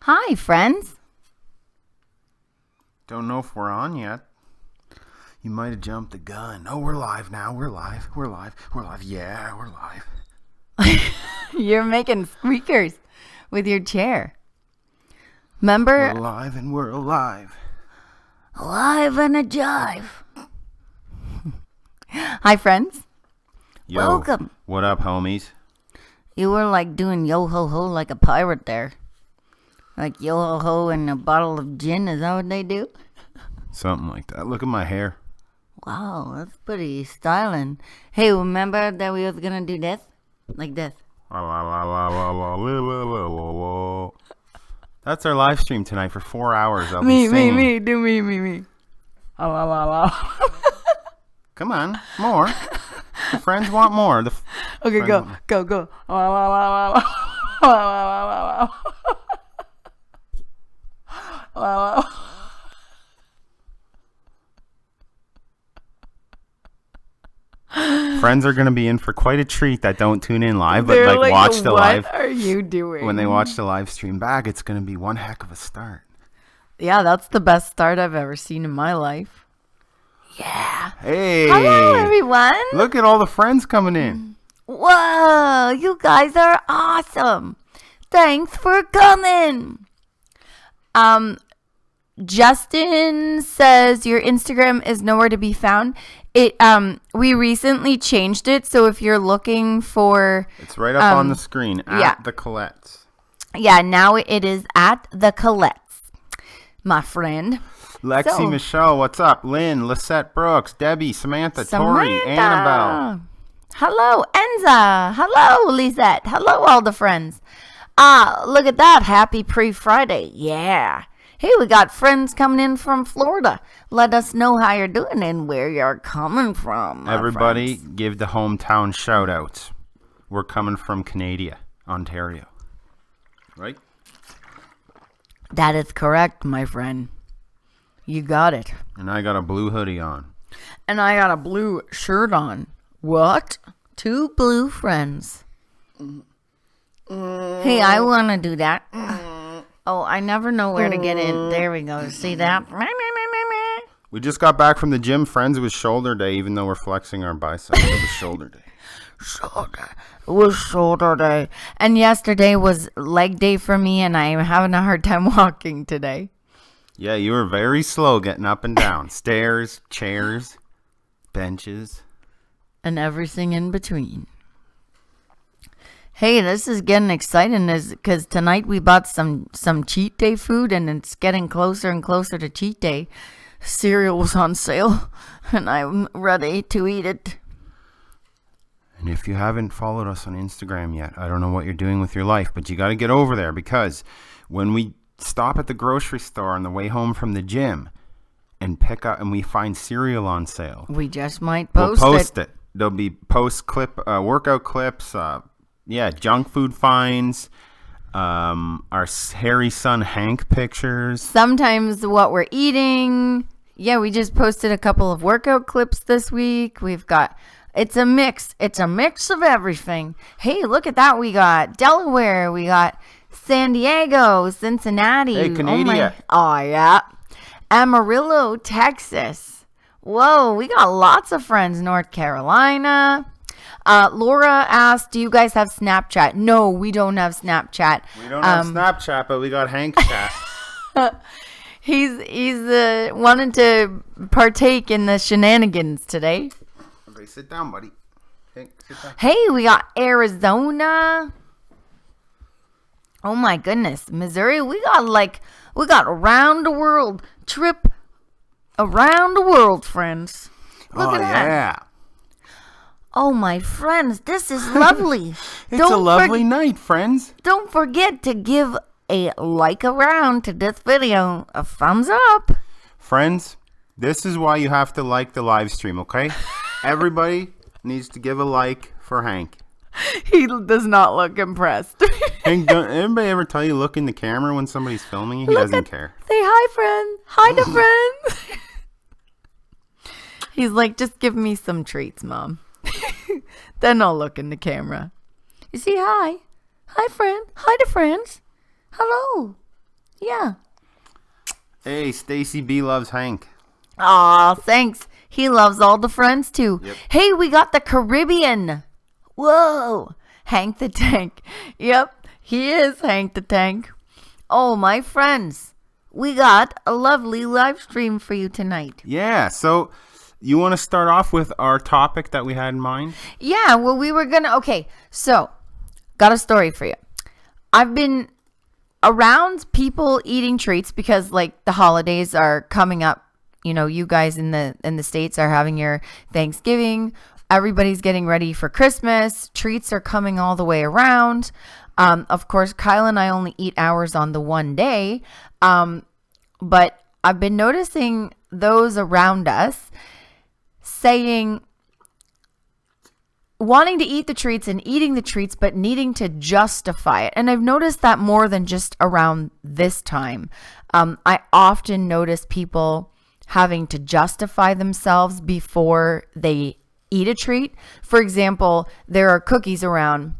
Hi, friends. Don't know if we're on yet. You might have jumped the gun. Oh, we're live now. We're live. Yeah, we're live. You're making squeakers with your chair. Remember? We're live and we're alive. Alive and a jive. Hi, friends. Yo, Welcome. What up, homies? You were like doing yo-ho-ho like a pirate there. Like yo-ho-ho and a bottle of gin. Is that what they do? Something like that. Look at my hair. Wow, that's pretty styling. Hey, remember that we was going to do this? Like this. That's our live stream tonight for 4 hours. I'll Me. be singing. Do me. Come on, more. The friends want more. Okay, go. Friends are going to be in for quite a treat that don't tune in live, but They're like watch the live. What are you doing? When they watch the live stream back, it's going to be one heck of a start. Yeah, that's the best start I've ever seen in my life. Yeah. Hey. Hello, everyone. Look at all the friends coming in. Whoa, you guys are awesome. Thanks for coming. Justin says your Instagram is nowhere to be found. We recently changed it, so if you're looking for, it's right up on the screen at the Colettes. Yeah, now it is at the Colettes, my friend. Lexi, Michelle, what's up? Lynn, Lisette Brooks, Debbie, Samantha, Tori, Annabelle. Hello, Enza. Hello, Lisette. Hello, all the friends. Look at that. Happy pre-Friday. Yeah. Hey, we got friends coming in from Florida. Let us know how you're doing and where you're coming from. Everybody friends. give the hometown shout outs. We're coming from Canada, Ontario. Right? That is correct, my friend. You got it. And I got a blue hoodie on. And I got a blue shirt on. What? 2 blue friends. Hey, I want to do that. Oh, I never know where to get in. There we go. See that? We just got back from the gym, friends. It was shoulder day, even though we're flexing our biceps. It was shoulder day. It was shoulder day. And yesterday was leg day for me, and I'm having a hard time walking today. Yeah, you were very slow getting up and down. Stairs, chairs, benches. And everything in between. Hey, this is getting exciting because tonight we bought some cheat day food, and it's getting closer and closer to cheat day. Cereal was on sale, and I'm ready to eat it. And if you haven't followed us on Instagram yet, I don't know what you're doing with your life, but you got to get over there, because when we stop at the grocery store on the way home from the gym and pick up and we find cereal on sale, we just might post it. There'll be workout clips, junk food finds, our hairy son Hank pictures. Sometimes what we're eating. Yeah, we just posted a couple of workout clips this week. It's a mix. It's a mix of everything. Hey, look at that. We got Delaware. We got San Diego, Cincinnati. Hey, Canada. Oh, yeah. Amarillo, Texas. Whoa, we got lots of friends. North Carolina. Laura asked, do you guys have Snapchat? No, we don't have Snapchat. We don't have Snapchat, but we got Hank Chat. He's wanted to partake in the shenanigans today. Okay, sit down, buddy. Hank, sit down. Hey, we got Arizona. Oh my goodness, Missouri. We got around the world trip around the world, friends. Look at that. Yeah. Oh, my friends, this is lovely. It's a lovely night, friends. Don't forget to give a like around to this video, a thumbs up. Friends, this is why you have to like the live stream, okay? Everybody needs to give a like for Hank. He does not look impressed. Hank, don't anybody ever tell you look in the camera when somebody's filming you? He doesn't care. Say hi, friend. Hi to friends. He's like, just give me some treats, Mom. Then I'll look in the camera. You see, hi. Hi, friend. Hi to friends. Hello. Yeah. Hey, Stacy B loves Hank. Aw, thanks. He loves all the friends too. Yep. Hey, we got the Caribbean. Whoa. Hank the Tank. Yep, he is Hank the Tank. Oh, my friends, we got a lovely live stream for you tonight. Yeah, so you want to start off with our topic that we had in mind? Yeah, well, we were gonna. Okay, so got a story for you. I've been around people eating treats because, like, the holidays are coming up. You know, you guys in the States are having your Thanksgiving. Everybody's getting ready for Christmas. Treats are coming all the way around. Of course, Kyle and I only eat ours on the one day. But I've been noticing those around us wanting to eat the treats and eating the treats, but needing to justify it. And I've noticed that more than just around this time. I often notice people having to justify themselves before they eat a treat. For example, there are cookies around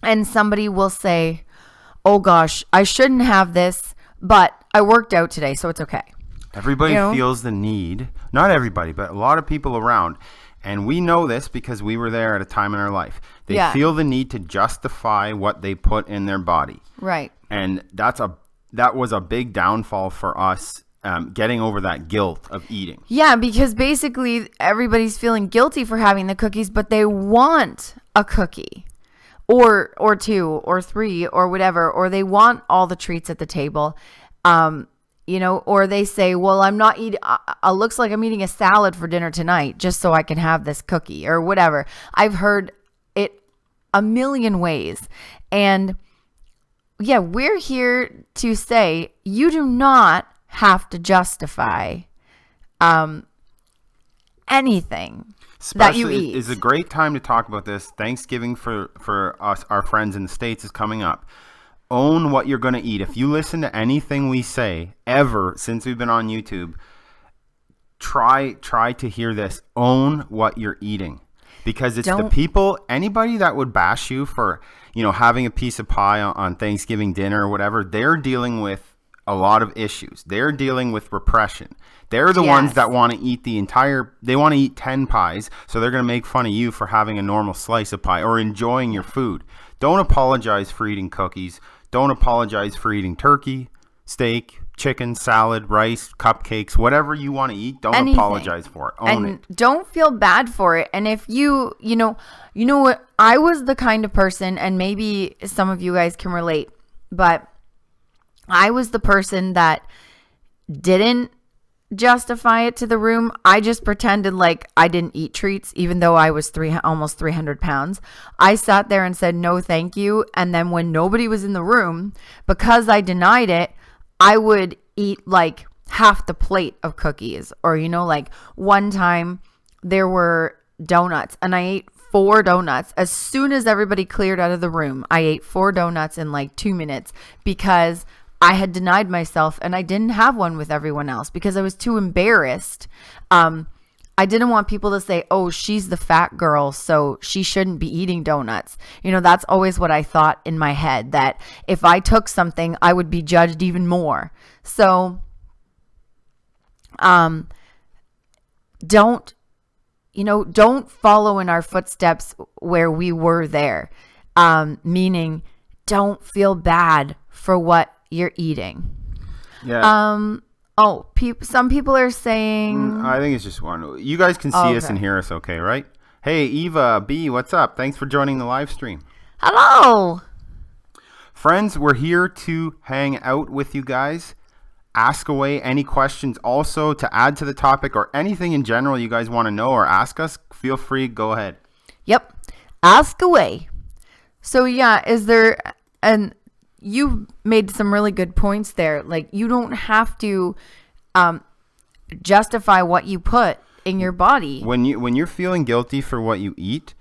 and somebody will say, oh gosh, I shouldn't have this, but I worked out today, so it's okay. Everybody feels the need, not everybody, but a lot of people around. And we know this because we were there at a time in our life. They feel the need to justify what they put in their body. Right. And that was a big downfall for us, getting over that guilt of eating. Yeah, because basically everybody's feeling guilty for having the cookies, but they want a cookie or two or three or whatever, or they want all the treats at the table. Or they say, well, I'm not eating, looks like I'm eating a salad for dinner tonight just so I can have this cookie or whatever. I've heard it a million ways. And yeah, we're here to say you do not have to justify anything that you eat. It's a great time to talk about this. Thanksgiving for us, our friends in the States, is coming up. Own what you're going to eat. If you listen to anything we say ever since we've been on YouTube, try to hear this. Own what you're eating, because it's the people, anybody that would bash you for, having a piece of pie on Thanksgiving dinner or whatever, they're dealing with a lot of issues. They're dealing with repression. They're the ones that want to eat they want to eat 10 pies. So they're going to make fun of you for having a normal slice of pie or enjoying your food. Don't apologize for eating cookies. Don't apologize for eating turkey, steak, chicken, salad, rice, cupcakes, whatever you want to eat. Don't apologize for it. Own it. Don't feel bad for it. And if you know what, I was the kind of person, and maybe some of you guys can relate, but I was the person that didn't justify it to the room. I just pretended like I didn't eat treats, even though I was almost 300 pounds. I sat there and said, no, thank you. And then when nobody was in the room, because I denied it, I would eat like half the plate of cookies. Or, like one time there were donuts and I ate 4 donuts. As soon as everybody cleared out of the room, I ate 4 donuts in like 2 minutes because I had denied myself and I didn't have one with everyone else because I was too embarrassed. I didn't want people to say, oh, she's the fat girl, so she shouldn't be eating donuts. That's always what I thought in my head, that if I took something, I would be judged even more. So don't follow in our footsteps where we were there. Meaning don't feel bad for what you're eating. Yeah. Some people are saying, I think it's just one. You guys can see us and hear us okay, right? Hey, Eva B, what's up? Thanks for joining the live stream. Hello. Friends, we're here to hang out with you guys. Ask away any questions also to add to the topic or anything in general you guys want to know or ask us. Feel free, go ahead. Yep. Ask away. So yeah, you made some really good points there. Like, you don't have to justify what you put in your body. When you're feeling guilty for what you eat,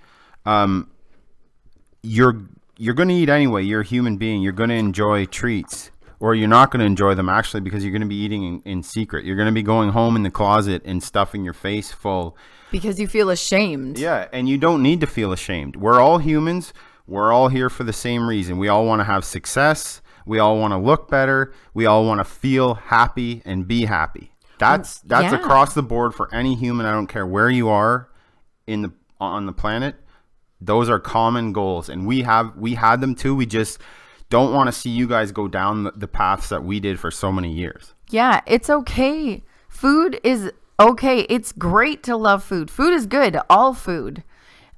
you're going to eat anyway. You're a human being. You're going to enjoy treats, or you're not going to enjoy them actually, because you're going to be eating in secret. You're going to be going home in the closet and stuffing your face full because you feel ashamed. Yeah, and you don't need to feel ashamed. We're all humans. We're all here for the same reason. We all want to have success. We all want to look better. We all want to feel happy and be happy. That's across the board for any human. I don't care where you are on the planet. Those are common goals, and we had them too. We just don't want to see you guys go down the paths that we did for so many years. Yeah, it's okay. Food is okay. It's great to love food. Food is good. All food.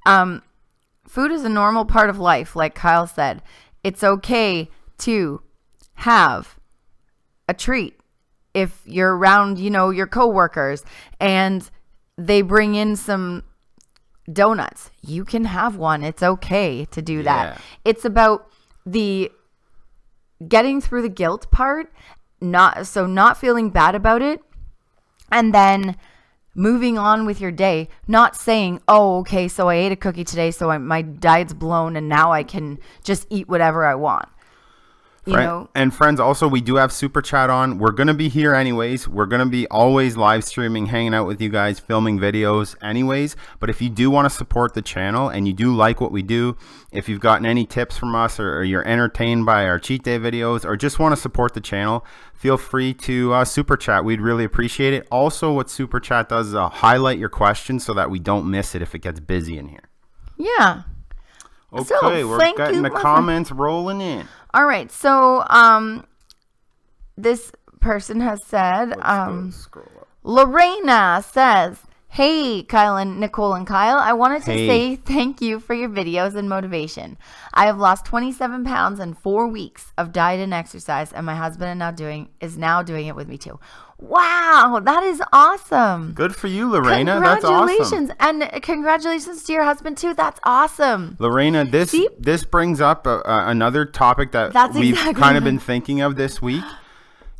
Food is a normal part of life, like Kyle said. It's okay to have a treat if you're around, your coworkers and they bring in some donuts. You can have one. It's okay to do that. It's about the getting through the guilt part, not feeling bad about it, and then moving on with your day, not saying, oh, okay, so I ate a cookie today, so my diet's blown and now I can just eat whatever I want. And friends, also, we do have Super Chat on. We're going to be here anyways. We're going to be always live streaming, hanging out with you guys, filming videos anyways. But if you do want to support the channel and you do like what we do, if you've gotten any tips from us or you're entertained by our cheat day videos or just want to support the channel, feel free to Super Chat. We'd really appreciate it. Also, what Super Chat does is highlight your questions so that we don't miss it if it gets busy in here. Yeah. Okay, we're getting the comments rolling in. All right, so this person has said, Lorena says, hey, Kyle and Nicole and Kyle, I wanted to say thank you for your videos and motivation. I have lost 27 pounds in 4 weeks of diet and exercise, and my husband is now doing it with me too. Wow, that is awesome. Good for you, Lorena. That's awesome. And congratulations to your husband too. That's awesome. Lorena, this brings up another topic that we've kind of been thinking of this week.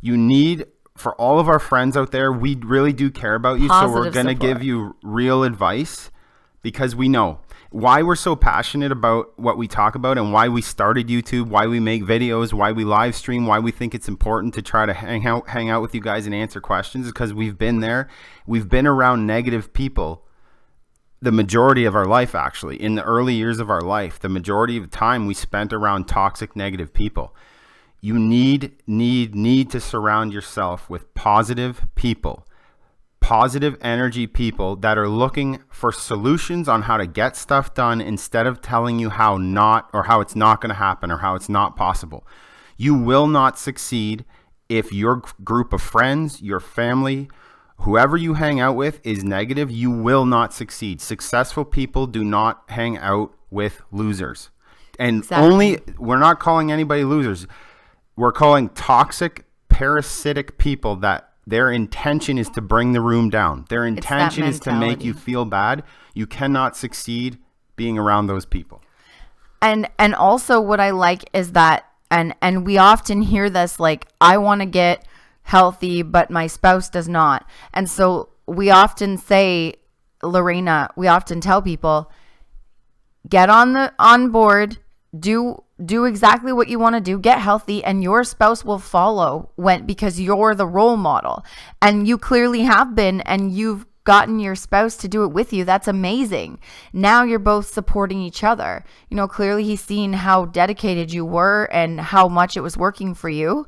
You need, for all of our friends out there, we really do care about you. Positive so we're going to give you real advice because we know why we're so passionate about what we talk about and why we started YouTube, why we make videos, why we live stream, why we think it's important to try to hang out with you guys and answer questions, is because we've been there. We've been around negative people the majority of our life, actually. In the early years of our life, the majority of the time we spent around toxic, negative people. You need to surround yourself with positive people. Positive energy people that are looking for solutions on how to get stuff done instead of telling you how it's not going to happen or how it's not possible. You will not succeed if your group of friends, your family, whoever you hang out with is negative. You will not succeed. Successful people do not hang out with losers. And we're not calling anybody losers. We're calling toxic, parasitic people that their intention is to bring the room down. Their intention is to make you feel bad. You cannot succeed being around those people. And also what I like is that, and we often hear this, like, I want to get healthy, but my spouse does not. And so we often say, Lorena, we often tell people, get on board, do exactly what you want to do, get healthy, and your spouse will follow because you're the role model. And you clearly have been, and you've gotten your spouse to do it with you. That's amazing. Now you're both supporting each other. Clearly he's seen how dedicated you were and how much it was working for you.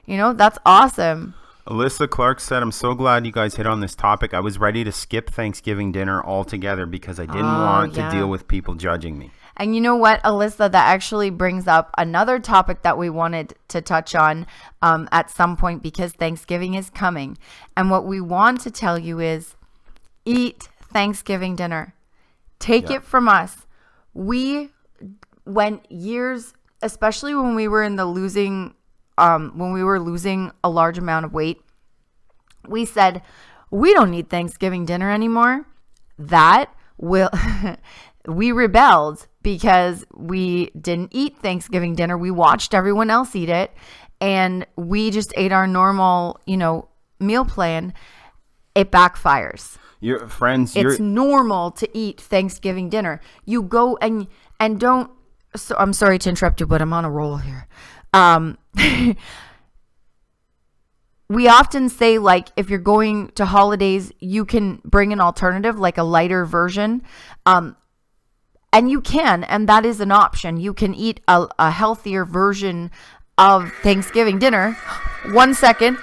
That's awesome. Alyssa Clark said, I'm so glad you guys hit on this topic. I was ready to skip Thanksgiving dinner altogether because I didn't want to deal with people judging me. And you know what, Alyssa, that actually brings up another topic that we wanted to touch on at some point, because Thanksgiving is coming. And what we want to tell you is eat Thanksgiving dinner. Take it from us. We went years, especially when we were losing a large amount of weight. We said, we don't need Thanksgiving dinner anymore. We rebelled because we didn't eat Thanksgiving dinner. We watched everyone else eat it, and we just ate our normal, meal plan. It backfires. It's normal to eat Thanksgiving dinner. You go and don't. So I'm sorry to interrupt you, but I'm on a roll here. We often say, like, if you're going to holidays, you can bring an alternative, like a lighter version. And you can, and that is an option. You can eat a healthier version of Thanksgiving dinner. 1 second.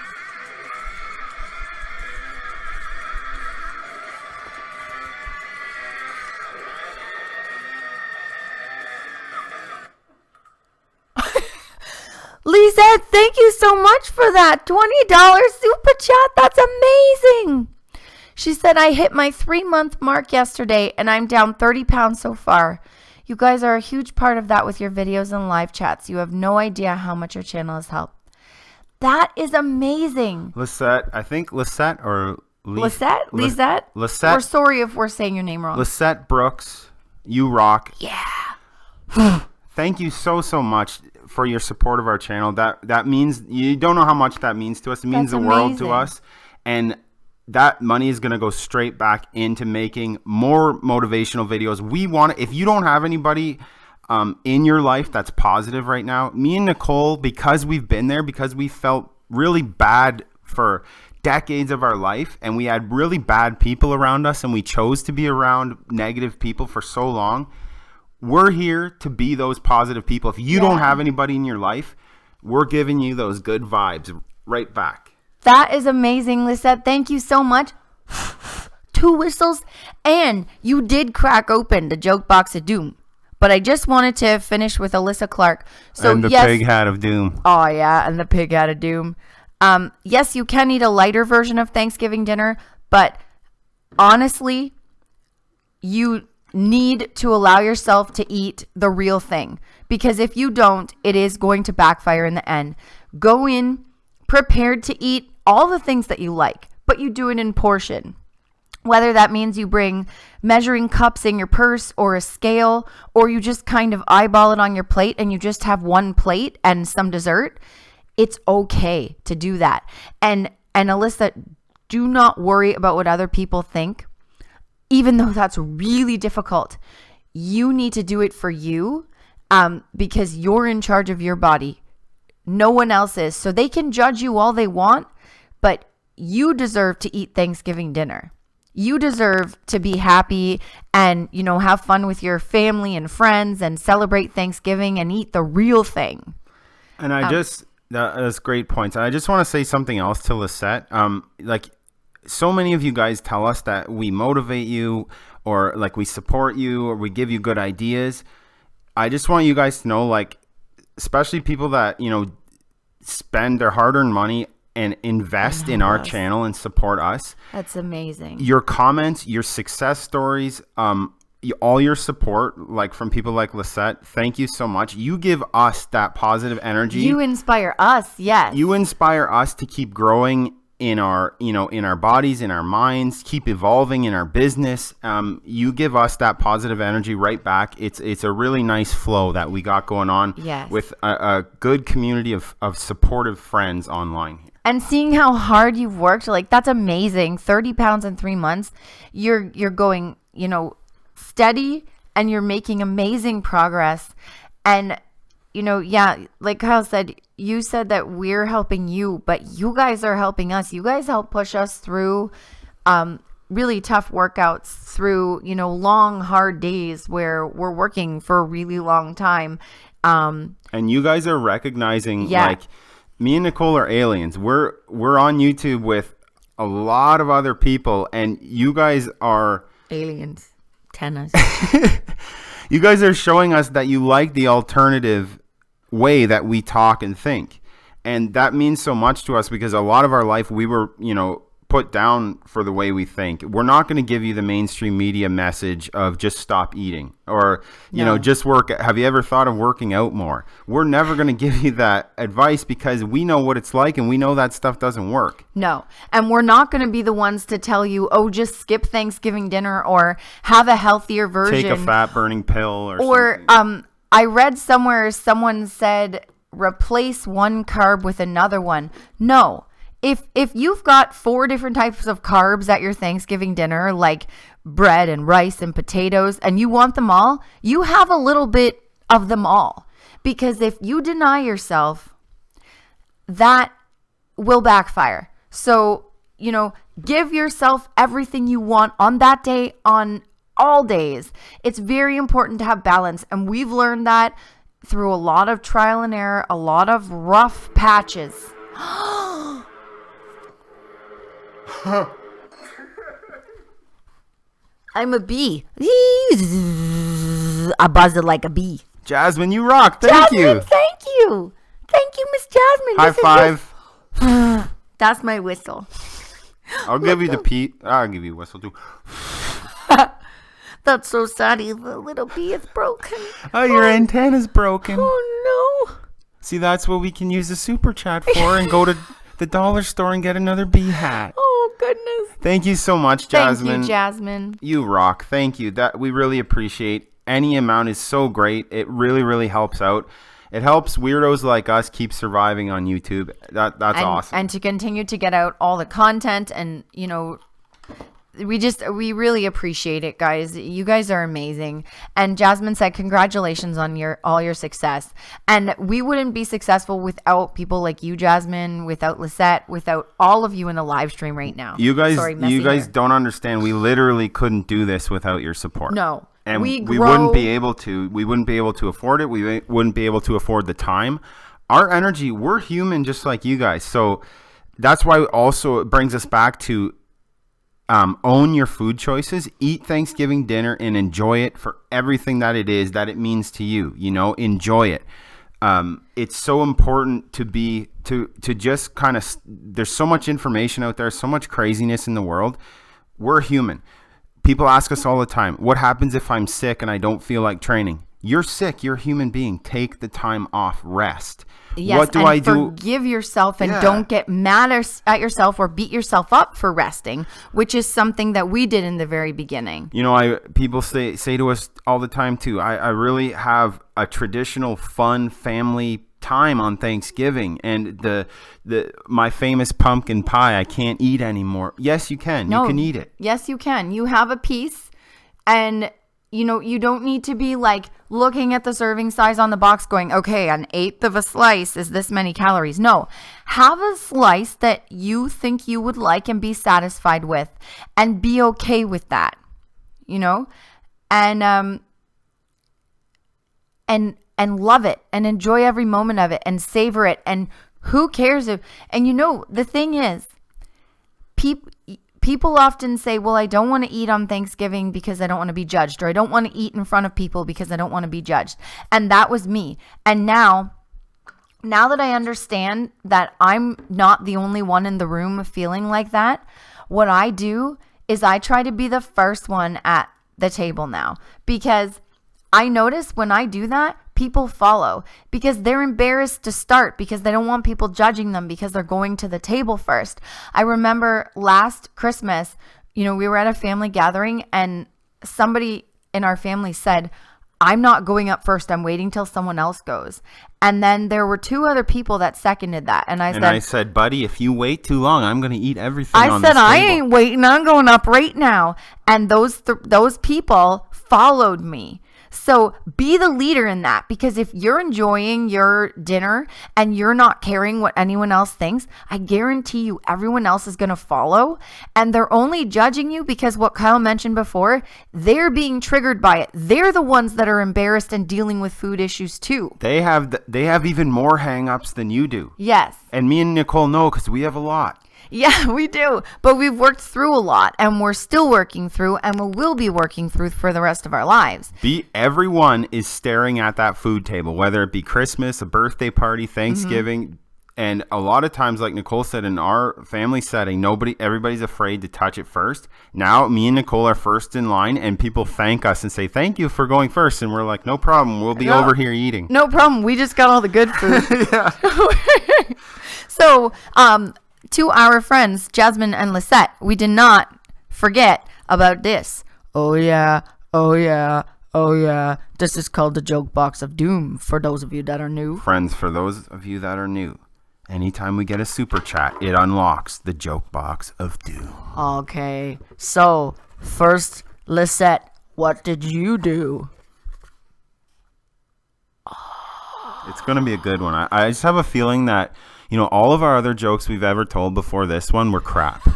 Lisette, thank you so much for that $20 super chat. That's amazing. She said, I hit my 3-month mark yesterday and I'm down 30 pounds so far. You guys are a huge part of that with your videos and live chats. You have no idea how much your channel has helped. That is amazing. Lisette, I think Lisette or Lisette? Lisette? Lisette. We're sorry if we're saying your name wrong. Lisette Brooks, you rock. Yeah. Thank you so much for your support of our channel. That means, you don't know how much that means to us. It means the world to us. And that money is going to go straight back into making more motivational videos. We want to, if you don't have anybody in your life that's positive right now, me and Nicole, because we've been there, because we felt really bad for decades of our life and we had really bad people around us and we chose to be around negative people for so long, we're here to be those positive people. If you don't have anybody in your life, we're giving you those good vibes right back. That is amazing, Lisette. Thank you so much. 2 whistles. And you did crack open the joke box of doom. But I just wanted to finish with Alyssa Clark. So and the pig hat of doom. Oh, yeah. And the pig hat of doom. Yes, you can eat a lighter version of Thanksgiving dinner. But honestly, you need to allow yourself to eat the real thing. Because if you don't, it is going to backfire in the end. Go in prepared to eat all the things that you like, but you do it in portion. Whether that means you bring measuring cups in your purse or a scale, or you just kind of eyeball it on your plate and you just have 1 plate and some dessert, it's okay to do that. And Alyssa, do not worry about what other people think, even though that's really difficult. You need to do it for you because you're in charge of your body. No one else is. So they can judge you all they want, but you deserve to eat Thanksgiving dinner. You deserve to be happy and, have fun with your family and friends and celebrate Thanksgiving and eat the real thing. And that's great points. And I just want to say something else to Lisette. So many of you guys tell us that we motivate you or we support you or we give you good ideas. I just want you guys to know, especially people that, spend their hard-earned money and invest in our channel and support us. That's amazing. Your comments, your success stories, all your support, from people like Lisette, thank you so much. You give us that positive energy. You inspire us, yes. You inspire us to keep growing in our, in our bodies, in our minds, keep evolving in our business. You give us that positive energy right back. It's a really nice flow that we got going on with a good community of supportive friends online. And seeing how hard you've worked, that's amazing. 30 pounds in 3 months. You're going, steady and you're making amazing progress. And, like Kyle said, you said that we're helping you, but you guys are helping us. You guys help push us through really tough workouts, through, long, hard days where we're working for a really long time. And you guys are recognizing, me and Nicole are aliens. We're on YouTube with a lot of other people, and you guys are aliens. Tennis. You guys are showing us that you like the alternative way that we talk and think. And that means so much to us because a lot of our life we were, put down for the way we think. We're not going to give you the mainstream media message of just stop eating or, just work. Have you ever thought of working out more? We're never going to give you that advice because we know what it's like and we know that stuff doesn't work. No. And we're not going to be the ones to tell you, oh, just skip Thanksgiving dinner or have a healthier version. Take a fat burning pill or something. I read somewhere someone said replace one carb with another one. No. If you've got 4 different types of carbs at your Thanksgiving dinner, like bread and rice and potatoes, and you want them all, you have a little bit of them all. Because if you deny yourself, that will backfire. So, give yourself everything you want on that day, on all days. It's very important to have balance. And we've learned that through a lot of trial and error, a lot of rough patches. I'm a bee. I buzz it like a bee. Jasmine, you rock. Thank you. Thank you. Thank you, Miss Jasmine. High five. That's my whistle. I'll give you the pee. I'll give you a whistle too. That's so sad. The little bee is broken. Oh, your antenna's broken. Oh, no. See, that's what we can use the super chat for and go to the dollar store and get another bee hat. Oh, goodness. Thank you so much, Jasmine. Thank you, Jasmine. You rock. Thank you. That we really appreciate. Any amount is so great. It really, really helps out. It helps weirdos like us keep surviving on YouTube. That's awesome. And to continue to get out all the content and, we really appreciate it, guys. You guys are amazing. And Jasmine said, congratulations on all your success. And we wouldn't be successful without people like you, Jasmine, without Lisette, without all of you in the live stream right now. You guys don't understand. We literally couldn't do this without your support. No. And we wouldn't be able to. We wouldn't be able to afford it. We wouldn't be able to afford the time. Our energy, we're human just like you guys. So that's why also it brings us back to own your food choices. Eat Thanksgiving dinner and enjoy it for everything that it is, that it means to you. Enjoy it. It's so important to just kind of, there's so much information out there, so much craziness in the world. We're human. People ask us all the time, what happens if I'm sick and I don't feel like training? You're sick. You're a human being. Take the time off. Rest. What do I do? Forgive yourself and don't get mad at yourself or beat yourself up for resting, which is something that we did in the very beginning. People say to us all the time too, I really have a traditional fun family time on Thanksgiving, and my famous pumpkin pie I can't eat anymore. Yes, you can. No, you can eat it. Yes, you can. You have a piece, and you don't need to be like looking at the serving size on the box going, okay, an eighth of a slice is this many calories. No, have a slice that you think you would like and be satisfied with, and be okay with that, and love it and enjoy every moment of it and savor it. And who cares if, the thing is, people often say, well, I don't want to eat on Thanksgiving because I don't want to be judged, or I don't want to eat in front of people because I don't want to be judged. And that was me. And now that I understand that I'm not the only one in the room feeling like that, what I do is I try to be the first one at the table now, because I notice when I do that, people follow because they're embarrassed to start, because they don't want people judging them, because they're going to the table first. I remember last Christmas, we were at a family gathering and somebody in our family said, I'm not going up first. I'm waiting till someone else goes. And then there were two other people that seconded that. And I said, buddy, if you wait too long, I'm going to eat everything on this table. I said, I ain't waiting. I'm going up right now. And those people followed me. So be the leader in that, because if you're enjoying your dinner and you're not caring what anyone else thinks, I guarantee you everyone else is going to follow, and they're only judging you because what Kyle mentioned before, they're being triggered by it. They're the ones that are embarrassed and dealing with food issues too. They have even more hang-ups than you do. Yes. And me and Nicole know, because we have a lot. Yeah, we do. But we've worked through a lot, and we're still working through, and we will be working through for the rest of our lives. Everyone is staring at that food table, whether it be Christmas, a birthday party, Thanksgiving. Mm-hmm. And a lot of times, like Nicole said, in our family setting, everybody's afraid to touch it first. Now, me and Nicole are first in line, and people thank us and say, thank you for going first. And we're like, no problem. We'll be over here eating. No problem. We just got all the good food. So, to our friends, Jasmine and Lisette, we did not forget about this. Oh, yeah. Oh, yeah. Oh, yeah. This is called the Joke Box of Doom, for those of you that are new. Friends, for those of you that are new, anytime we get a super chat, it unlocks the Joke Box of Doom. Okay. So, first, Lisette, what did you do? It's going to be a good one. I just have a feeling that all of our other jokes we've ever told before this one were crap.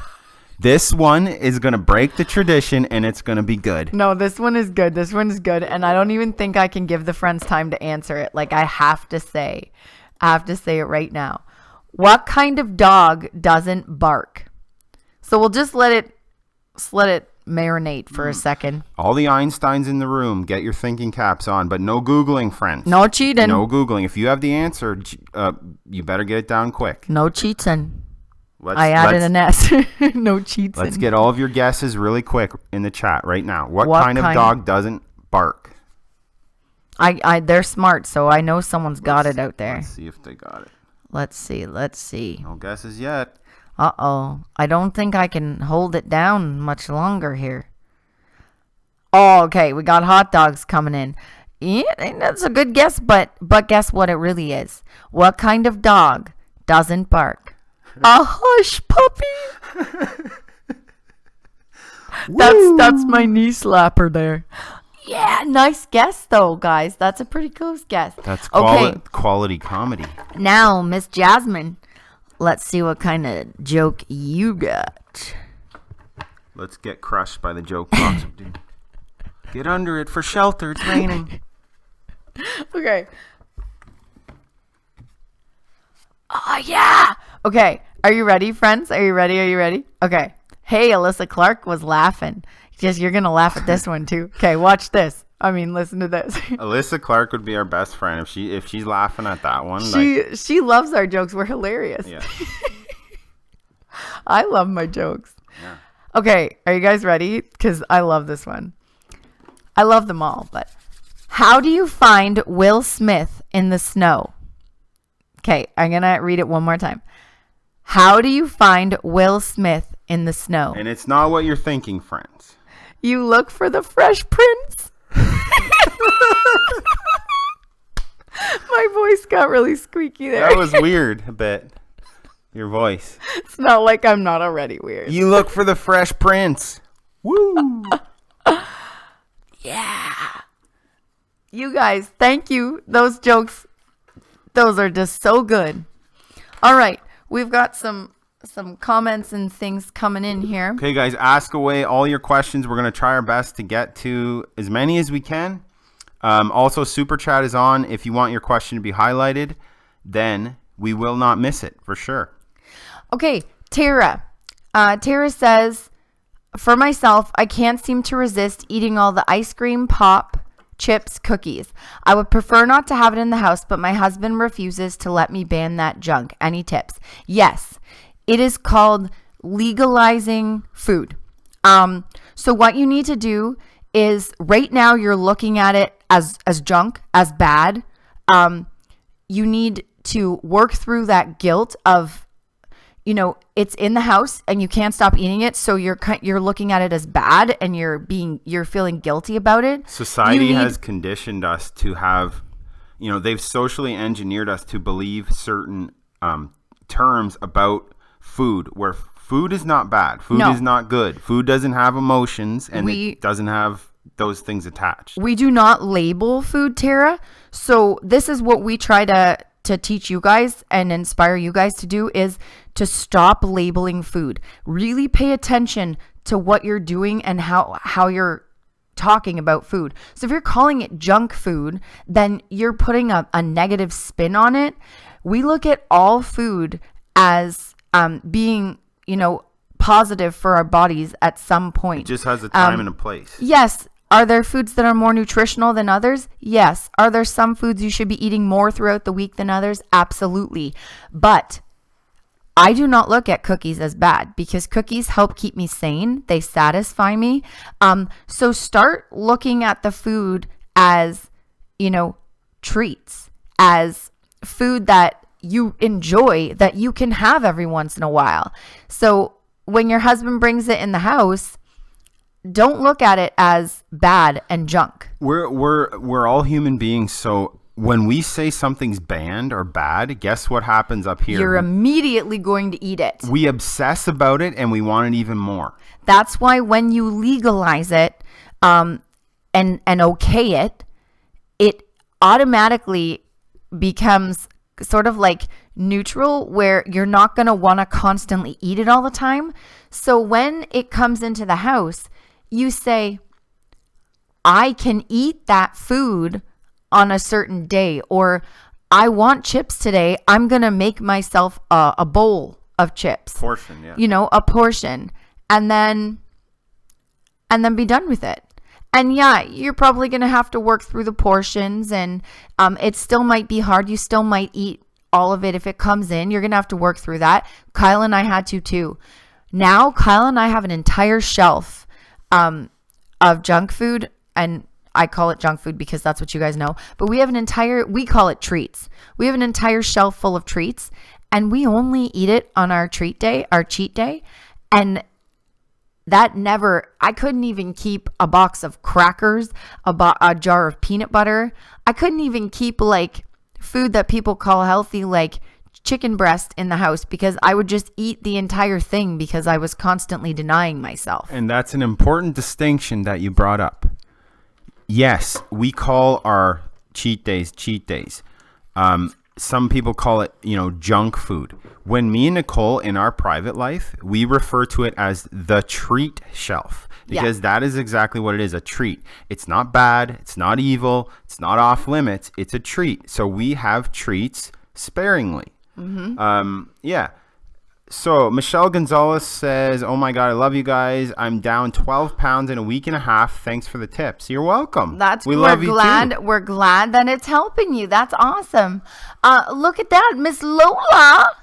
This one is going to break the tradition, and it's going to be good. No, this one is good. This one is good. And I don't even think I can give the friends time to answer it. Like, I have to say it right now. What kind of dog doesn't bark? So we'll just let it marinate for a second. All the Einsteins in the room, get your thinking caps on, but no Googling, friends. No cheating. No Googling. If you have the answer, you better get it down quick. No cheating. I added an S. No cheating. Let's get all of your guesses really quick in the chat right now. What kind of dog doesn't bark? They're smart, so I know someone's got it out there. Let's see if they got it. Let's see. No guesses yet. Uh-oh. I don't think I can hold it down much longer here. Oh, okay. We got hot dogs coming in. Yeah, that's a good guess, but guess what it really is? What kind of dog doesn't bark? A hush puppy. That's my knee slapper there. Yeah, nice guess though, guys. That's a pretty close guess. That's quality comedy. Now, Miss Jasmine, let's see what kind of joke you got. Let's get crushed by the joke box. Get under it for shelter. It's raining. Okay. Oh, yeah. Okay. Are you ready, friends? Are you ready? Okay. Hey, Alyssa Clark was laughing. You're going to laugh at this one, too. Okay, watch this. Listen to this. Alyssa Clark would be our best friend if she's laughing at that one. She loves our jokes. We're hilarious. Yeah. I love my jokes. Yeah. Okay, are you guys ready? Because I love this one. I love them all, but how do you find Will Smith in the snow? Okay, I'm going to read it one more time. How do you find Will Smith in the snow? And it's not what you're thinking, friends. You look for the Fresh Prince. My voice got really squeaky there. That was weird a bit. Your voice. It's not like I'm not already weird. You look for the Fresh Prince. Woo! Yeah. You guys, thank you. Those jokes, those are just so good. All right. We've got some comments and things coming in here. Okay, guys, ask away all your questions. We're going to try our best to get to as many as we can. Also, Super Chat is on. If you want your question to be highlighted, then we will not miss it for sure. Okay, Tara. Tara says, for myself, I can't seem to resist eating all the ice cream, pop, chips, cookies. I would prefer not to have it in the house, but my husband refuses to let me ban that junk. Any tips? Yes, it is called legalizing food. So what you need to do is right now you're looking at it as junk, as bad. You need to work through that guilt of, it's in the house and you can't stop eating it. So you're looking at it as bad and you're feeling guilty about it. Society has conditioned us to have, they've socially engineered us to believe certain terms about food, where food is not bad. Food is not good. Food doesn't have emotions and it doesn't have those things attached. We do not label food, Tara. So this is what we try to teach you guys and inspire you guys to do, is to stop labeling food. Really pay attention to what you're doing and how you're talking about food. So if you're calling it junk food, then you're putting a negative spin on it. We look at all food as being, positive for our bodies at some point. It just has a time and a place. Yes. Are there foods that are more nutritional than others? Yes. Are there some foods you should be eating more throughout the week than others? Absolutely. But I do not look at cookies as bad, because cookies help keep me sane. They satisfy me. So start looking at the food as, treats, as food that you enjoy, that you can have every once in a while. So when your husband brings it in the house, don't look at it as bad and junk. We're all human beings, so when we say something's banned or bad, guess what happens up here? You're immediately going to eat it. We obsess about it and we want it even more. That's why when you legalize it and okay it, it automatically becomes sort of like neutral, where you're not going to want to constantly eat it all the time. So when it comes into the house, you say, I can eat that food on a certain day, or I want chips today. I'm going to make myself a bowl of chips. Portion, yeah. You know, a portion, and then be done with it. And yeah, you're probably going to have to work through the portions, and it still might be hard. You still might eat all of it if it comes in. You're going to have to work through that. Kyle and I had to too. Now, Kyle and I have an entire shelf of junk food, and I call it junk food because that's what you guys know. But we call it treats. We have an entire shelf full of treats, and we only eat it on our cheat day. And I couldn't even keep a box of crackers, a jar of peanut butter. I couldn't even keep like food that people call healthy, like chicken breast, in the house, because I would just eat the entire thing because I was constantly denying myself. And that's an important distinction that you brought up. Yes, we call our cheat days. Some people call it, junk food. When me and Nicole in our private life, we refer to it as the treat shelf, because that is exactly what it is, a treat. It's not bad. It's not evil. It's not off limits. It's a treat. So we have treats sparingly. Yeah. So Michelle Gonzalez says, oh my God, I love you guys. I'm down 12 pounds in a week and a half. Thanks for the tips. You're welcome. We're glad that it's helping you. That's awesome. Look at that, Miss Lola.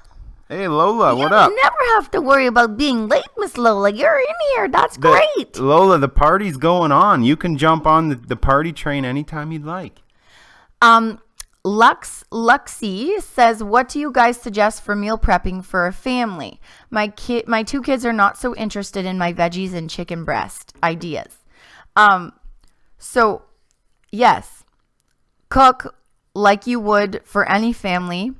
Hey, Lola, what up? You never have to worry about being late, Miss Lola. You're in here. That's great. Lola, the party's going on. You can jump on the party train anytime you'd like. Luxie says, what do you guys suggest for meal prepping for a family? My two kids are not so interested in my veggies and chicken breast ideas. So yes, cook like you would for any family,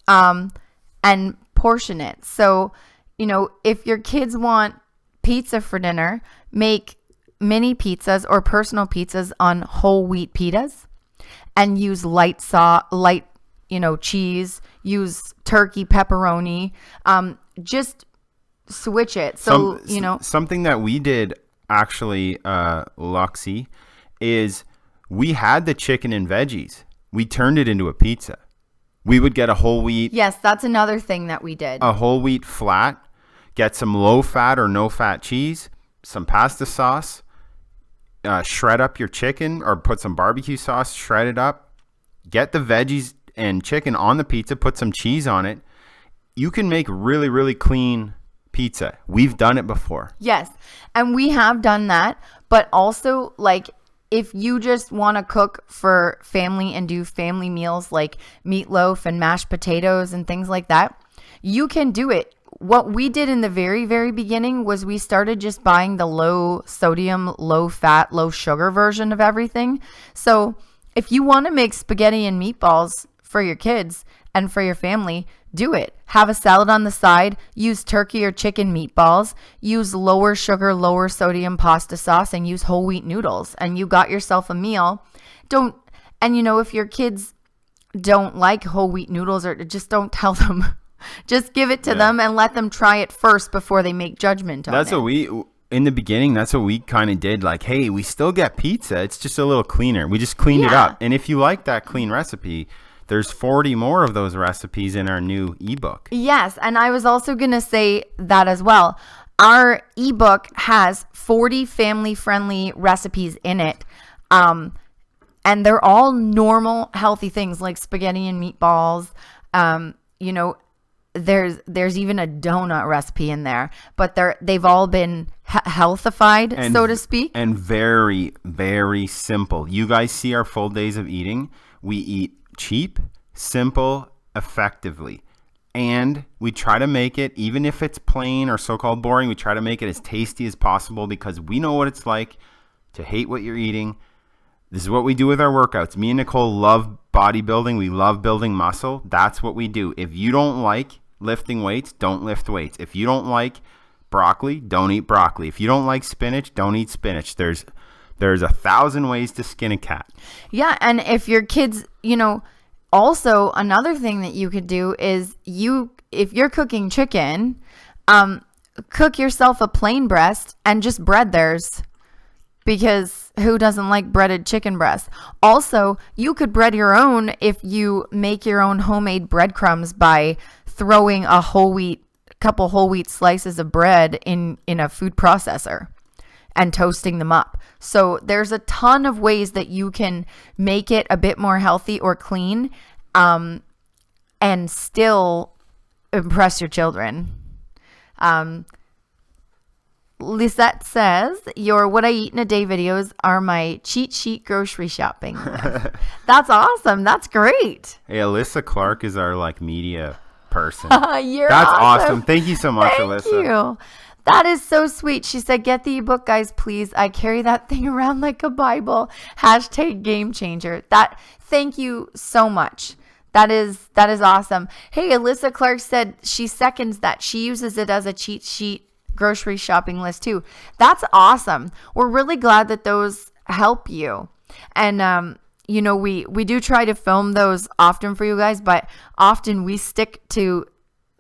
and portion it. So, if your kids want pizza for dinner, make mini pizzas or personal pizzas on whole wheat pitas. And use light cheese, use turkey, pepperoni, just switch it. So, something that we did actually, Luxie, is we had the chicken and veggies. We turned it into a pizza. We would get a whole wheat. Yes, that's another thing that we did. A whole wheat flat, get some low fat or no fat cheese, some pasta sauce, shred up your chicken or put some barbecue sauce, shred it up, get the veggies and chicken on the pizza, put some cheese on it. You can make really, really clean pizza. We've done it before. Yes, and we have done that, but also like if you just want to cook for family and do family meals like meatloaf and mashed potatoes and things like that, you can do it. What we did in the very, very beginning was we started just buying the low sodium, low fat, low sugar version of everything. So if you want to make spaghetti and meatballs for your kids and for your family, do it. Have a salad on the side, use turkey or chicken meatballs, use lower sugar, lower sodium pasta sauce, and use whole wheat noodles. And you got yourself a meal. If your kids don't like whole wheat noodles, or just don't tell them. Just give it to them and let them try it first before they make judgment on it. That's what in the beginning, that's what we kind of did. Like, hey, we still get pizza. It's just a little cleaner. We just cleaned it up. And if you like that clean recipe, there's 40 more of those recipes in our new ebook. Yes. And I was also going to say that as well. Our ebook has 40 family-friendly recipes in it. And they're all normal, healthy things like spaghetti and meatballs. There's even a donut recipe in there, but they've all been healthified, so to speak. And very, very simple. You guys see our full days of eating. We eat cheap, simple, effectively. And we try to make it, even if it's plain or so-called boring, we try to make it as tasty as possible because we know what it's like to hate what you're eating. This is what we do with our workouts. Me and Nicole love bodybuilding. We love building muscle. That's what we do. If you don't like lifting weights, don't lift weights. If you don't like broccoli, don't eat broccoli. If you don't like spinach, don't eat spinach. There's 1,000 ways to skin a cat. Yeah, and if your kids, Also, another thing that you could do is if you're cooking chicken, cook yourself a plain breast and just bread theirs, because who doesn't like breaded chicken breast? Also, you could bread your own if you make your own homemade breadcrumbs by throwing a couple whole wheat slices of bread in a food processor and toasting them up. So there's a ton of ways that you can make it a bit more healthy or clean, and still impress your children. Lisette says, your what I eat in a day videos are my cheat sheet grocery shopping. That's awesome. That's great. Hey, Alyssa Clark is our media person. That's awesome. Thank you so much, Alyssa. Thank you. That is so sweet. She said, get the ebook, guys, please. I carry that thing around like a Bible. # game changer. Thank you so much. That is awesome. Hey, Alyssa Clark said she seconds that. She uses it as a cheat sheet grocery shopping list too. That's awesome. We're really glad that those help you. And, we do try to film those often for you guys, but often we stick to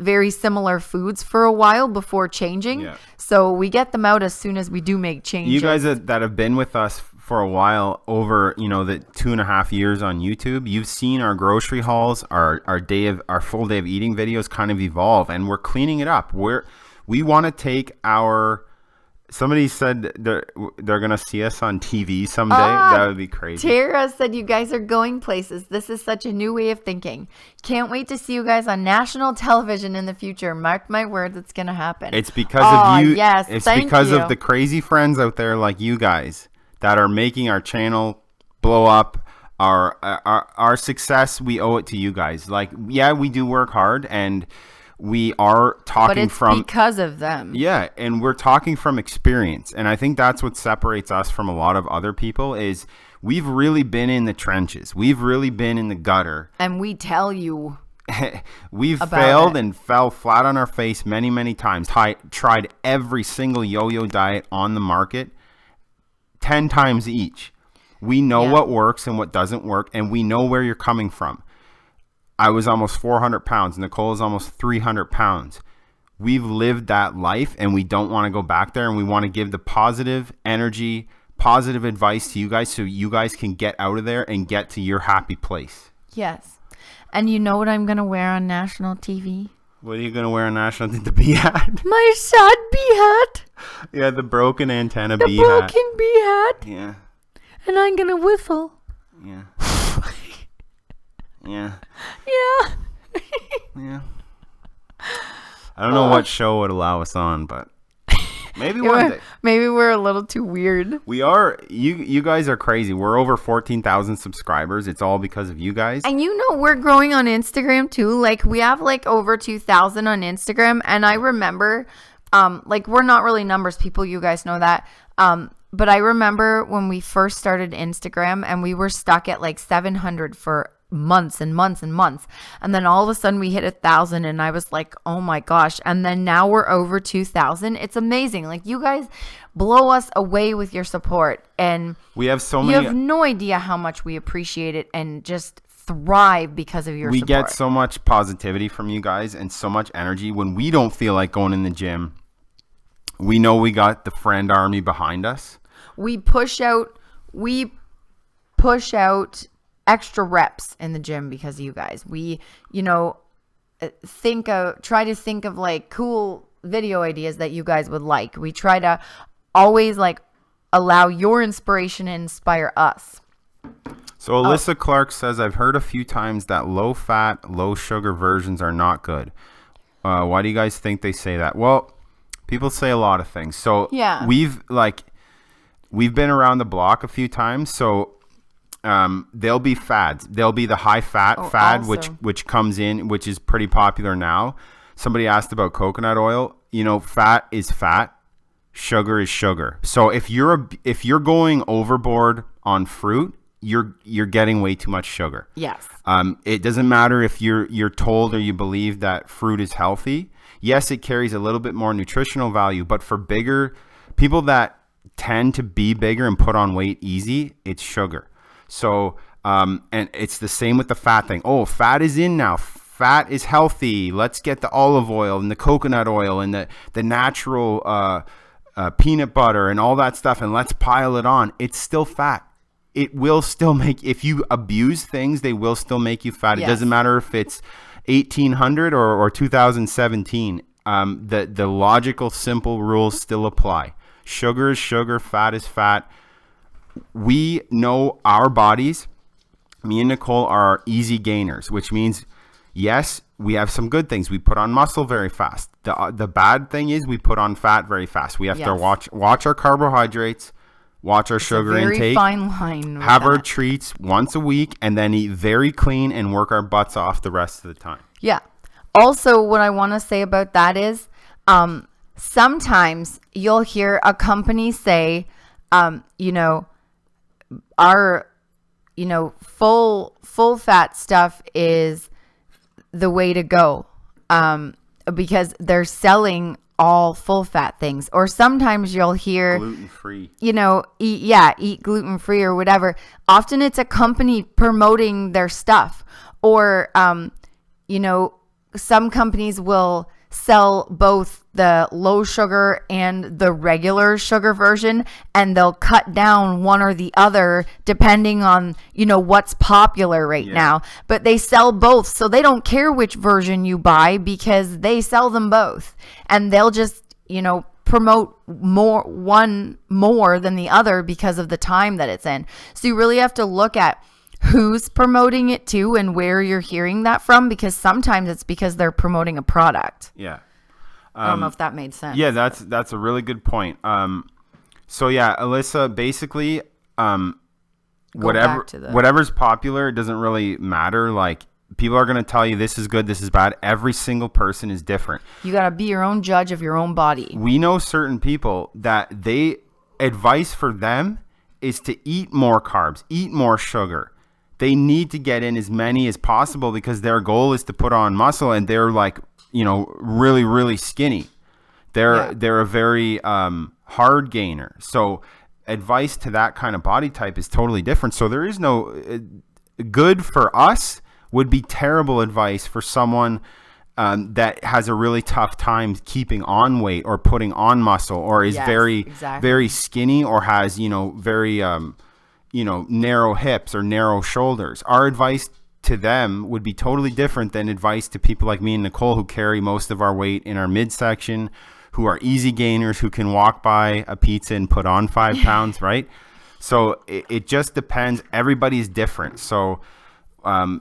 very similar foods for a while before changing. Yeah. So we get them out as soon as we do make changes. You guys that have been with us for a while, over the 2.5 years on YouTube, you've seen our grocery hauls, our full day of eating videos kind of evolve, and we're cleaning it up. We want to take somebody said they're gonna see us on TV someday. That would be crazy. Tara said you guys are going places. This is such a new way of thinking. Can't wait to see you guys on national television in the future. Mark my words, it's gonna happen. It's because of you. Yes, it's because of the crazy friends out there like you guys that are making our channel blow up. Our success, we owe it to you guys. We do work hard, and we are talking because of them. Yeah, and we're talking from experience. And I think that's what separates us from a lot of other people is we've really been in the trenches. We've really been in the gutter. And we tell you. We've failed and fell flat on our face many, many times. Tried every single yo-yo diet on the market 10 times each. We know what works and what doesn't work, and we know where you're coming from. I was almost 400 pounds. Nicole is almost 300 pounds. We've lived that life, and we don't want to go back there, and we want to give the positive energy, positive advice to you guys so you guys can get out of there and get to your happy place. Yes. And you know what I'm going to wear on national TV? What are you going to wear on national TV? The bee hat? My sad bee hat. Yeah, the broken antenna bee hat. The broken bee hat. Yeah. And I'm going to whistle. Yeah. Yeah. Yeah. Yeah. I don't know what show would allow us on, but maybe one day. Maybe we're a little too weird. We are. You guys are crazy. We're over 14,000 subscribers. It's all because of you guys. And we're growing on Instagram too. We have over 2,000 on Instagram. And I remember, we're not really numbers people. You guys know that. But I remember when we first started Instagram and we were stuck at 700 for months and months and months, and then all of a sudden we hit 1,000, and I was like, oh my gosh. And then now we're over 2,000. It's amazing. You guys blow us away with your support, and we have so many. You have no idea how much we appreciate it and just thrive because of your support. We get so much positivity from you guys and so much energy when we don't feel like going in the gym. We know we got the friend army behind us. We push out extra reps in the gym because of you guys. We, try to think of cool video ideas that you guys would like. We try to always allow your inspiration to inspire us. So Alyssa Clark says, I've heard a few times that low fat, low sugar versions are not good. Why do you guys think they say that? Well, people say a lot of things. So yeah, we've been around the block a few times. So there'll be fads. There'll be the high fat fad, also, which comes in, which is pretty popular now. Somebody asked about coconut oil. Fat is fat, sugar is sugar. So if you're going overboard on fruit, you're getting way too much sugar. Yes. It doesn't matter if you're told or you believe that fruit is healthy. Yes, it carries a little bit more nutritional value, but for bigger people that tend to be bigger and put on weight easy, it's sugar. So And it's the same with the fat thing. Oh, fat is in now. Fat is healthy. Let's get the olive oil and the coconut oil and the natural peanut butter and all that stuff, and let's pile it on. It's still fat. It will still make, if you abuse things, they will still make you fat. Yes. It doesn't matter if it's 1800 or 2017. The logical, simple rules still apply. Sugar is sugar. Fat is fat. We know our bodies. Me and Nicole are easy gainers, which means, yes, we have some good things. We put on muscle very fast. The bad thing is we put on fat very fast. We have to watch our carbohydrates, watch our sugar intake. Very fine line. Have our treats once a week, and then eat very clean and work our butts off the rest of the time. Yeah. Also, what I want to say about that is, sometimes you'll hear a company say, our full fat stuff is the way to go, because they're selling all full fat things. Or sometimes you'll hear gluten-free, eat gluten-free or whatever. Often it's a company promoting their stuff, or some companies will sell both the low sugar and the regular sugar version, and they'll cut down one or the other depending on what's popular right now, but they sell both, so they don't care which version you buy because they sell them both, and they'll just promote one more than the other because of the time that it's in. So you really have to look at who's promoting it to and where you're hearing that from, because sometimes it's because they're promoting a product. Yeah. I don't know if that made sense. Yeah, that's a really good point. So yeah, Alyssa, basically, whatever's popular, it doesn't really matter. Like, people are going to tell you this is good, this is bad. Every single person is different. You got to be your own judge of your own body. We know certain people that advice for them is to eat more carbs, eat more sugar. They need to get in as many as possible because their goal is to put on muscle, and they're like, really, really skinny. They're a very hard gainer. So advice to that kind of body type is totally different. So there is no good for us would be terrible advice for someone that has a really tough time keeping on weight or putting on muscle, or is very skinny, or has, very, narrow hips or narrow shoulders. Our advice to them would be totally different than advice to people like me and Nicole, who carry most of our weight in our midsection, who are easy gainers, who can walk by a pizza and put on 5 pounds, right? So it just depends. Everybody's different. So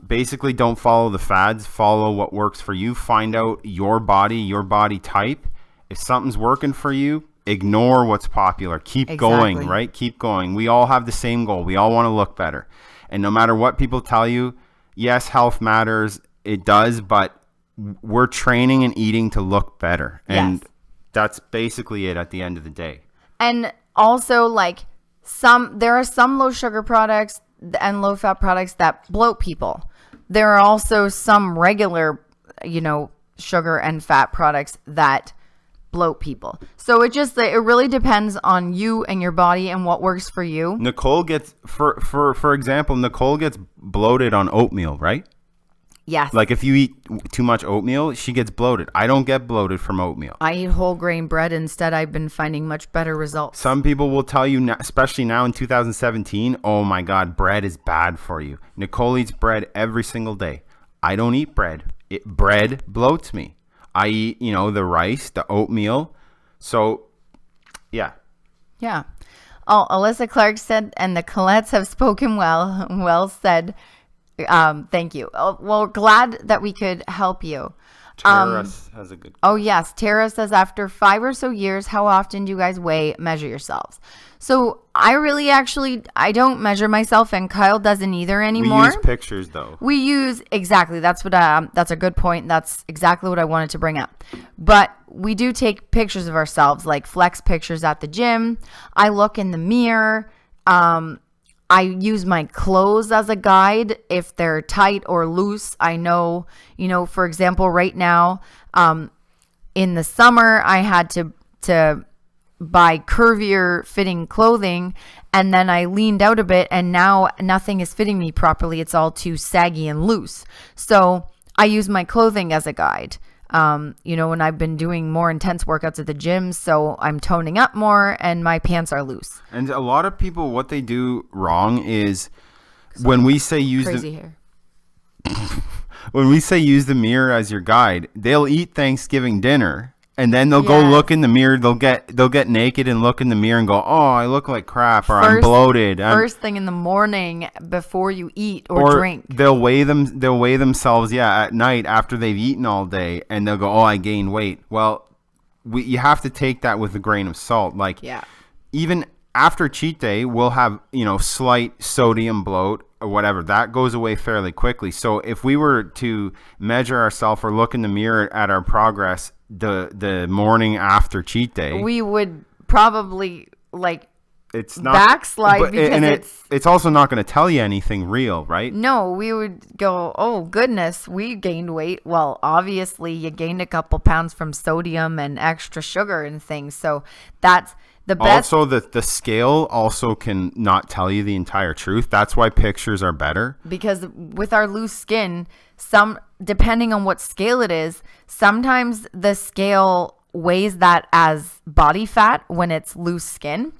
basically, don't follow the fads. Follow what works for you. Find out your body type. If something's working for you, ignore what's popular. Keep going, right? Keep going. We all have the same goal. We all want to look better. And no matter what people tell you, yes, health matters. It does, but we're training and eating to look better. And that's basically it at the end of the day. And also, there are some low sugar products and low fat products that bloat people. There are also some regular, sugar and fat products that bloat people. So it really depends on you and your body and what works for you. Nicole gets, for example, Nicole gets bloated on oatmeal, right? Yes. Like, if you eat too much oatmeal, she gets bloated. I don't get bloated from oatmeal. I eat whole grain bread instead. I've been finding much better results. Some people will tell you, especially now in 2017, oh my God, bread is bad for you. Nicole eats bread every single day. I don't eat bread. Bread bloats me. I eat, the rice, the oatmeal. So, yeah. Yeah. Oh, Alyssa Clark said, and the Colettes have spoken well. Well said. Thank you. Well, glad that we could help you. Tara has a good question. Oh, yes. Tara says, after 5 or so years, how often do you guys measure yourselves? So I I don't measure myself, and Kyle doesn't either anymore. We use pictures, though. Exactly. That's a good point. That's exactly what I wanted to bring up. But we do take pictures of ourselves, like flex pictures at the gym. I look in the mirror. I use my clothes as a guide. If they're tight or loose, I know, for example, right now, in the summer, I had to buy curvier fitting clothing, and then I leaned out a bit, and now nothing is fitting me properly. It's all too saggy and loose. So I use my clothing as a guide. When I've been doing more intense workouts at the gym, so I'm toning up more and my pants are loose. And a lot of people, what they do wrong is when we say use Crazy hair. when we say use the mirror as your guide, they'll eat Thanksgiving dinner and then they'll go look in the mirror. They'll get naked and look in the mirror and go, "Oh, I look like crap," or "I'm bloated." First thing in the morning before you eat or drink. They'll weigh themselves at night after they've eaten all day, and they'll go, "Oh, I gained weight." Well, you have to take that with a grain of salt. Even after cheat day, we'll have slight sodium bloat or whatever. That goes away fairly quickly. So if we were to measure ourselves or look in the mirror at our progress the morning after cheat day, we would probably it's not backslide because it's also not going to tell you anything real, right? No, we would go, "Oh goodness, we gained weight." Well, obviously you gained a couple pounds from sodium and extra sugar and things. So that's the best. Also, the scale also can not tell you the entire truth. That's why pictures are better. Because with our loose skin, depending on what scale it is, sometimes the scale weighs that as body fat when it's loose skin.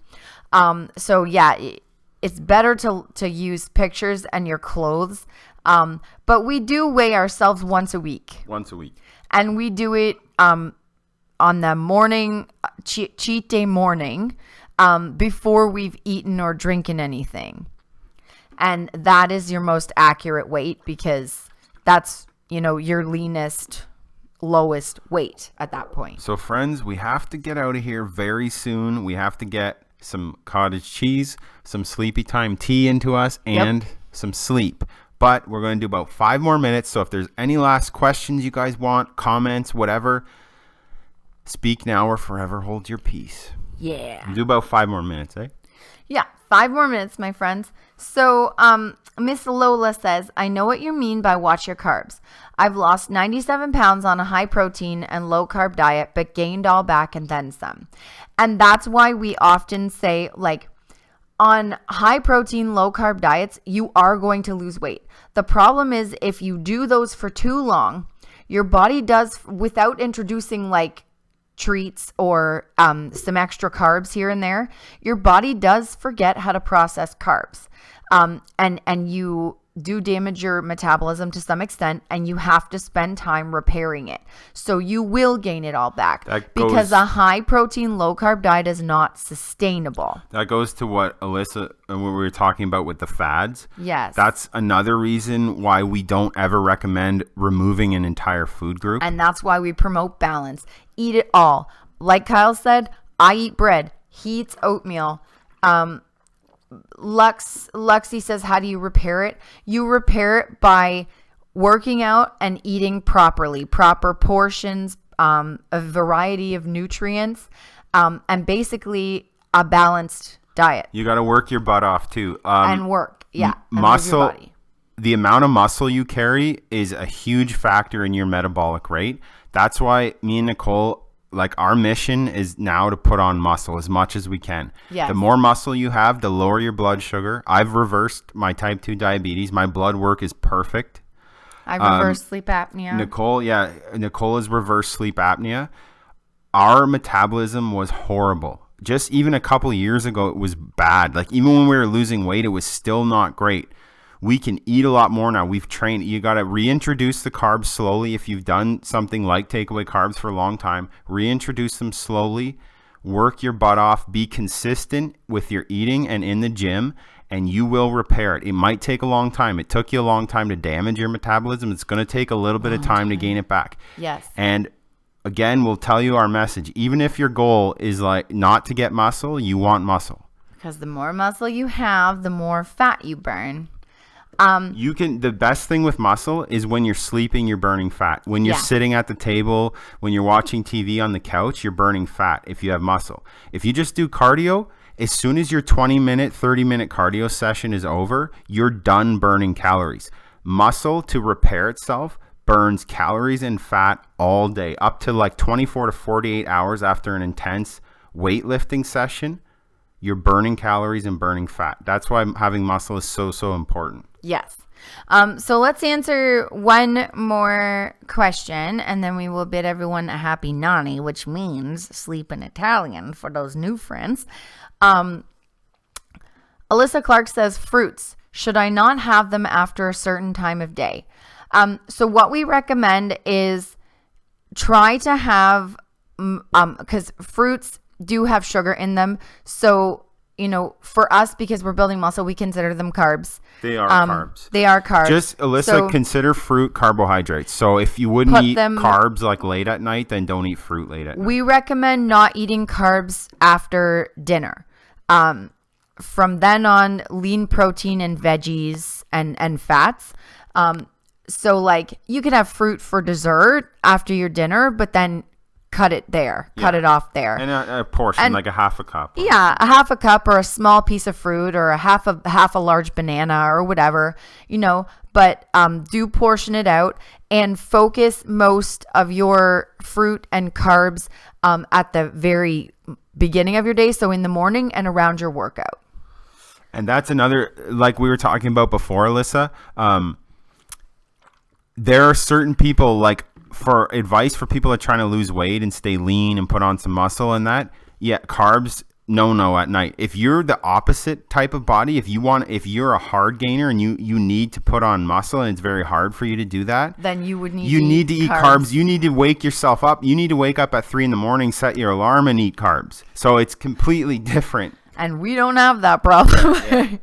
It's better to use pictures and your clothes. But we do weigh ourselves once a week. And we do it on the morning, cheat day morning, before we've eaten or drinking anything. And that is your most accurate weight because that's, your leanest, lowest weight at that point. So friends, we have to get out of here very soon. We have to get some cottage cheese, some sleepy time tea into us, and some sleep. But we're going to do about 5 more minutes. So if there's any last questions you guys want, comments, whatever, speak now or forever hold your peace. Yeah. Do about 5 more minutes, eh? Yeah, 5 more minutes, my friends. So, Miss Lola says, "I know what you mean by watch your carbs. I've lost 97 pounds on a high protein and low carb diet, but gained all back and then some." And that's why we often say, on high protein, low carb diets, you are going to lose weight. The problem is if you do those for too long, your body does, without introducing treats or some extra carbs here and there, your body does forget how to process carbs. And you do damage your metabolism to some extent, and you have to spend time repairing it. So you will gain it all back because a high protein, low carb diet is not sustainable. That goes to what Alyssa and what we were talking about with the fads. Yes. That's another reason why we don't ever recommend removing an entire food group. And that's why we promote balance. Eat it all. Like Kyle said, I eat bread. He eats oatmeal. Luxie says, "How do you repair it?" You repair it by working out and eating properly, proper portions, a variety of nutrients, and basically a balanced diet. You got to work your butt off too. And work, yeah. Muscle. The amount of muscle you carry is a huge factor in your metabolic rate. That's why me and Nicole, our mission is now to put on muscle as much as we can. Yes. The more muscle you have, the lower your blood sugar. I've reversed my type 2 diabetes. My blood work is perfect. I reversed sleep apnea. Nicole has reversed sleep apnea. Our metabolism was horrible. Just even a couple of years ago, it was bad. Even when we were losing weight, it was still not great. We can eat a lot more now. We've trained. You got to reintroduce the carbs slowly. If you've done something like takeaway carbs for a long time, reintroduce them slowly. Work your butt off. Be consistent with your eating and in the gym, and you will repair it. It might take a long time. It took you a long time to damage your metabolism. It's going to take a little bit of time to gain it back. Yes. And again, we'll tell you our message. Even if your goal is not to get muscle, you want muscle. Because the more muscle you have, the more fat you burn. The best thing with muscle is when you're sleeping, you're burning fat. When you're sitting at the table, when you're watching TV on the couch, you're burning fat if you have muscle. If you just do cardio, as soon as your 20-minute, 30-minute cardio session is over, you're done burning calories. Muscle, to repair itself, burns calories and fat all day, up to 24 to 48 hours after an intense weightlifting session, you're burning calories and burning fat. That's why having muscle is so important. Yes. So let's answer one more question, and then we will bid everyone a happy nani, which means sleep in Italian for those new friends. Alyssa Clark says, fruits, should I not have them after a certain time of day? So what we recommend is try to have, because fruits do have sugar in them. So, for us, because we're building muscle, we consider them carbs. They are carbs. They are carbs. Just, Alyssa, So consider fruit carbohydrates. So if you wouldn't put eat them- carbs like late at night, then don't eat fruit late at night. we recommend not eating carbs after dinner. From then on, lean protein and veggies and fats. So like you could have fruit for dessert after your dinner, but then cut it there, cut it off there. And a portion, like a half a cup. Yeah, a half a cup or a small piece of fruit or a half a large banana or whatever, but do portion it out and focus most of your fruit and carbs at the very beginning of your day. So in the morning and around your workout. And that's another, like we were talking about before, Alyssa, there are certain people, like for advice for people that are trying to lose weight and stay lean and put on some muscle and that, carbs, no at night. If you're the opposite type of body, if you're a hard gainer and you need to put on muscle and it's very hard for you to do that, then you would need to eat carbs. You need to wake yourself up. You need to wake up at 3 a.m, set your alarm and eat carbs. So it's completely different. And we don't have that problem. Yeah.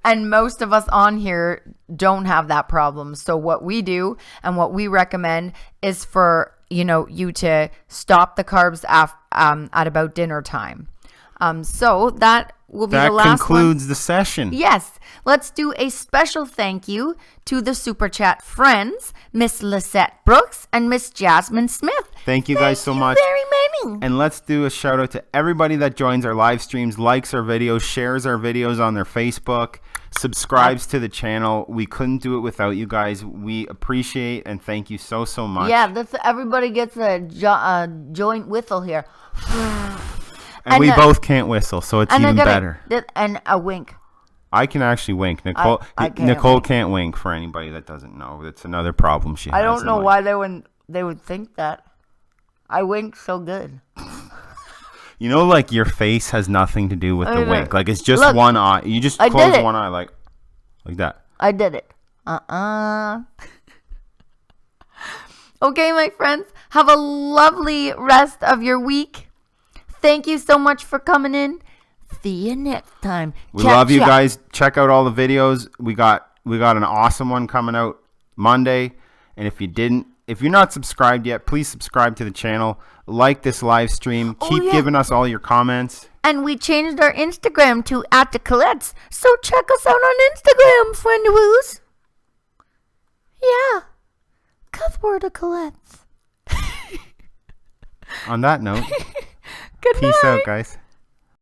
And most of us on here don't have that problem. So what we do and what we recommend is for, you to stop the carbs at about dinner time. So that will be the last one. That concludes the session. Yes. Let's do a special thank you to the Super Chat friends, Miss Lisette Brooks and Miss Jasmine Smith. Thank you guys so much. Very many. And let's do a shout out to everybody that joins our live streams, likes our videos, shares our videos on their Facebook, subscribes to the channel. We couldn't do it without you guys. We appreciate and thank you so much. Yeah, everybody gets a joint whistle here. And we both can't whistle, so it's even better. And a wink. I can actually wink. Nicole can't wink, for anybody that doesn't know. It's another problem she has. I don't know why they would think that. I wink so good. Like your face has nothing to do with the wink. Like it's just one eye. You just close one eye like that. I did it. Okay, my friends. Have a lovely rest of your week. Thank you so much for coming in. See you next time. We love you guys. Check out all the videos. We got an awesome one coming out Monday. And if you're not subscribed yet, please subscribe to the channel. Like this live stream. Keep giving us all your comments. And we changed our Instagram to @thecolettes. So check us out on Instagram, friend-woos. Yeah. 'Cause we're the Colettes. On that note, Good peace night. out, guys.